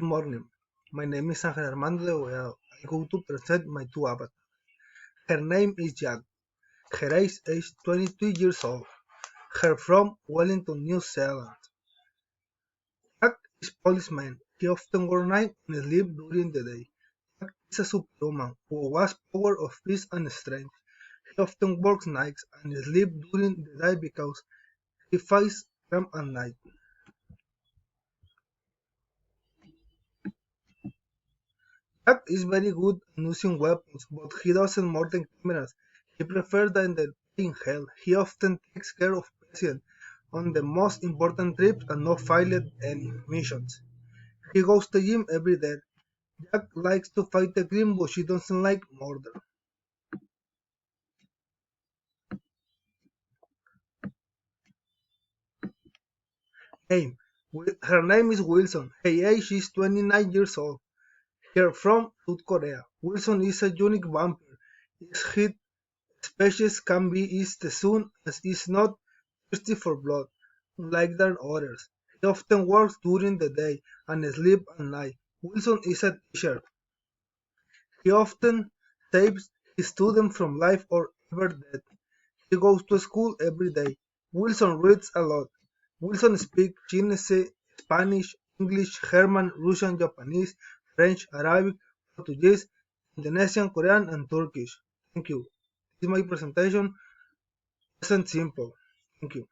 Good morning. My name is Ángel Armando de Boedo. I go to present my two avatars. Her name is Jack. Her age 22 years old. Her from Wellington, New Zealand. Jack is policeman. He often works night and sleep during the day. Jack is a superhuman who has power of peace and strength. He often works nights and sleep during the day because he fights crime at night. Jack is very good at using weapons, but he doesn't more than cameras. He prefers than the in hell. He often takes care of patients on the most important trips and not failed any missions. He goes to gym every day. Jack likes to fight the crime, but she doesn't like murder. Name. Her name is Wilson. Her age is 29 years old. Her from South Korea. Wilson is a unique vampire. His hit species can be is the sun as is not thirsty for blood, unlike the others. He often works during the day and sleeps at night. Wilson is a teacher. He often saves his students from life or even death. He goes to school every day. Wilson reads a lot. Wilson speaks Chinese, Spanish, English, German, Russian, Japanese, French, Arabic, Portuguese, Indonesian, Korean, and Turkish. Thank you. This is my presentation. It's simple. Thank you.